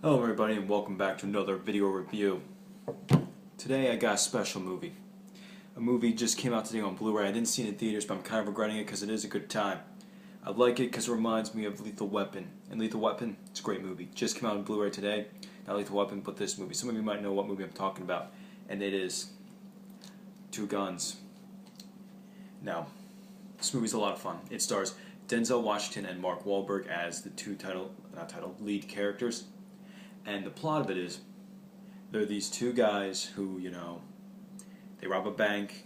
Hello everybody and welcome back to another video review. Today I got a special movie. A movie just came out today on Blu-ray. I didn't see it in theaters, but I'm kind of regretting it because it is a good time. I like it because it reminds me of Lethal Weapon. And Lethal Weapon, it's a great movie. Just came out on Blu-ray today. Not Lethal Weapon, but this movie. Some of you might know what movie I'm talking about. And it is Two Guns. Now, this movie's a lot of fun. It stars Denzel Washington and Mark Wahlberg as the two lead characters. And the plot of it is, there are these two guys who, they rob a bank,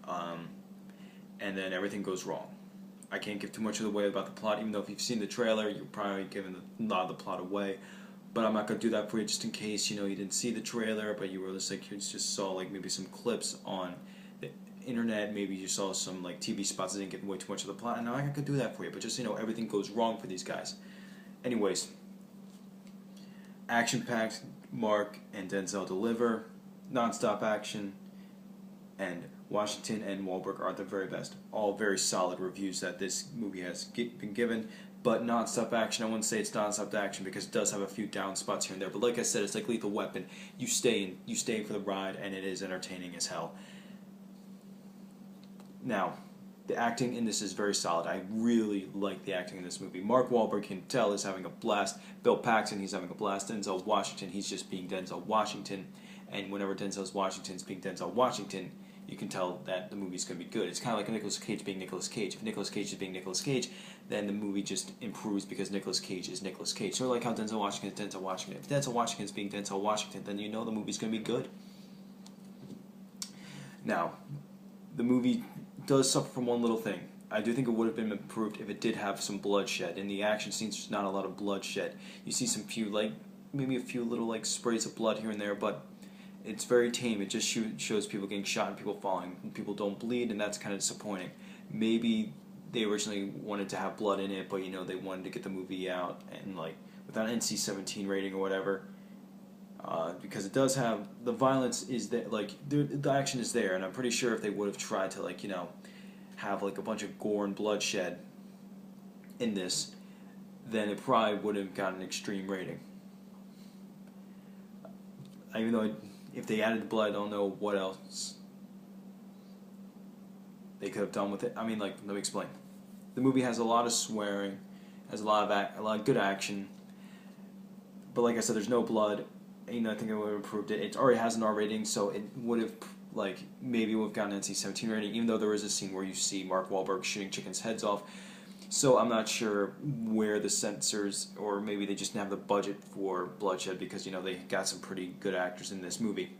and then everything goes wrong. I can't give too much of the way about the plot, even though if you've seen the trailer, you're probably giving a lot of the plot away. But I'm not going to do that for you just in case, you didn't see the trailer, but you were just saw maybe some clips on the internet, maybe you saw some TV spots that didn't give away too much of the plot, and now I could do that for you, but just, everything goes wrong for these guys. Anyways, action-packed, Mark and Denzel deliver, non-stop action, and Washington and Wahlberg are the very best. All very solid reviews that this movie has been given, but non-stop action, I wouldn't say it's non-stop action because it does have a few down spots here and there, but like I said, it's like Lethal Weapon. You stay in for the ride, and it is entertaining as hell. Now, the acting in this is very solid. I really like the acting in this movie. Mark Wahlberg, can tell, is having a blast. Bill Paxton, he's having a blast. Denzel Washington, he's just being Denzel Washington. And whenever Denzel Washington's being Denzel Washington, you can tell that the movie's going to be good. It's kind of like Nicolas Cage being Nicolas Cage. If Nicolas Cage is being Nicolas Cage, then the movie just improves because Nicolas Cage is Nicolas Cage. Sort of like how Denzel Washington is Denzel Washington. If Denzel Washington is being Denzel Washington, then you know the movie's going to be good. Now, the movie does suffer from one little thing. I do think it would have been improved if it did have some bloodshed. In the action scenes, there's not a lot of bloodshed. You see maybe a few little sprays of blood here and there, but it's very tame. It just shows people getting shot and people falling. And people don't bleed, and that's kind of disappointing. Maybe they originally wanted to have blood in it, but they wanted to get the movie out and without an NC-17 rating or whatever. Because it does have, the violence is there, the action is there, and I'm pretty sure if they would have tried to have a bunch of gore and bloodshed in this, then it probably would have gotten an extreme rating. Even though if they added the blood, I don't know what else they could have done with it. I mean, let me explain. The movie has a lot of swearing, has a lot of good action, but like I said, there's no blood. I think it would have improved it. It already has an R rating, so it would have, maybe would have gotten an NC-17 rating, even though there is a scene where you see Mark Wahlberg shooting chickens' heads off. So I'm not sure where the censors, or maybe they just didn't have the budget for bloodshed because, they got some pretty good actors in this movie.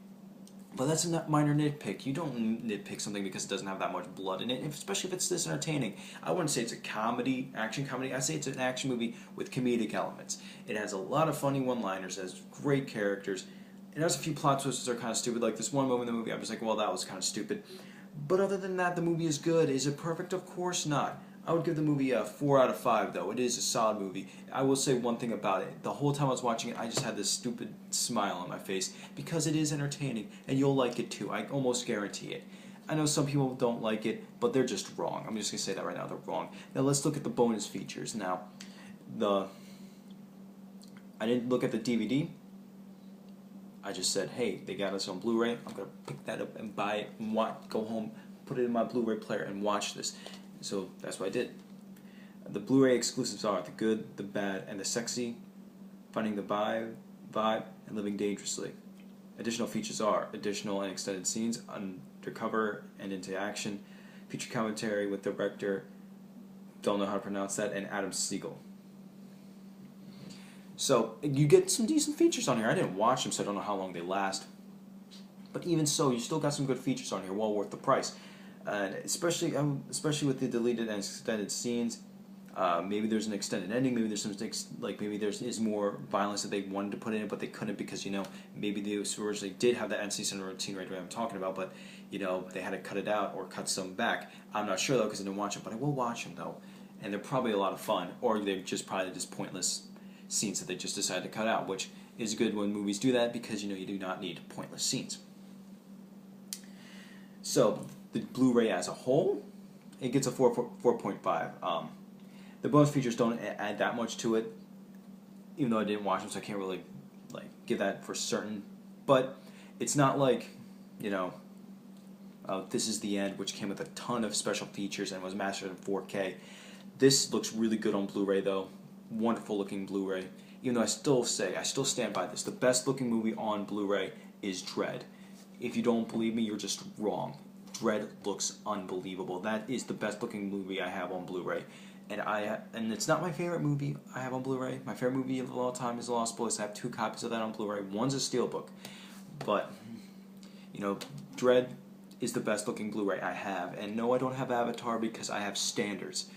But that's a minor nitpick. You don't nitpick something because it doesn't have that much blood in it, especially if it's this entertaining. I wouldn't say it's a comedy, action comedy. I'd say it's an action movie with comedic elements. It has a lot of funny one-liners. It has great characters. It has a few plot twists that are kind of stupid. Like this one moment in the movie, I was like, well, that was kind of stupid. But other than that, the movie is good. Is it perfect? Of course not. I would give the movie a 4 out of 5, though. It is a solid movie. I will say one thing about it. The whole time I was watching it, I just had this stupid smile on my face because it is entertaining, and you'll like it too. I almost guarantee it. I know some people don't like it, but they're just wrong. I'm just going to say that right now. They're wrong. Now, let's look at the bonus features. Now, I didn't look at the DVD. I just said, hey, they got us on Blu-ray. I'm going to pick that up and buy it and go home, put it in my Blu-ray player, and watch this. So that's what I did. The Blu-ray exclusives are The Good, The Bad, and The Sexy, Finding the Vibe, and Living Dangerously. Additional features are additional and extended scenes, undercover and into action, feature commentary with director, don't know how to pronounce that, and Adam Siegel. So you get some decent features on here. I didn't watch them, so I don't know how long they last. But even so, you still got some good features on here, well worth the price. And especially with the deleted and extended scenes, maybe there's an extended ending. Maybe there's some maybe there's more violence that they wanted to put in it, but they couldn't because maybe they originally did have that NC-17 rating I'm talking about, but they had to cut it out or cut some back. I'm not sure though because I didn't watch them, but I will watch them though, and they're probably a lot of fun. Or they're probably just pointless scenes that they just decided to cut out, which is good when movies do that because you do not need pointless scenes. So the Blu-ray as a whole, it gets a 4.5. The bonus features don't add that much to it, even though I didn't watch them, so I can't really like give that for certain. But it's not like, you know, This Is the End, which came with a ton of special features and was mastered in 4K. This looks really good on Blu-ray though. Wonderful looking Blu-ray. Even though I still stand by this. The best looking movie on Blu-ray is Dredd. If you don't believe me, you're just wrong. Dredd looks unbelievable. That is the best looking movie I have on Blu-ray. And it's not my favorite movie I have on Blu-ray. My favorite movie of all time is The Lost Boys. I have 2 copies of that on Blu-ray. One's a steelbook. But, you know, Dredd is the best looking Blu-ray I have. And no, I don't have Avatar because I have standards.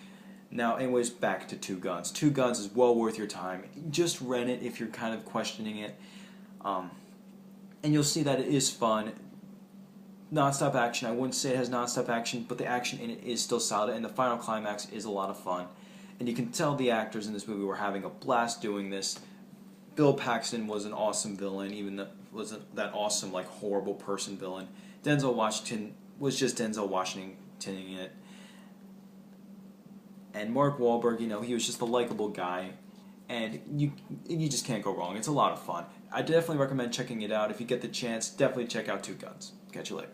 Now, anyways, back to Two Guns. Two Guns is well worth your time. Just rent it if you're kind of questioning it. And you'll see that it is fun. Non-stop action. I wouldn't say it has non-stop action, but the action in it is still solid, and the final climax is a lot of fun. And you can tell the actors in this movie were having a blast doing this. Bill Paxton was an awesome villain, even though wasn't that awesome, like, horrible person villain. Denzel Washington was just Denzel Washington in it. And Mark Wahlberg, you know, he was just a likable guy, and you just can't go wrong. It's a lot of fun. I definitely recommend checking it out. If you get the chance, definitely check out Two Guns. Catch you later.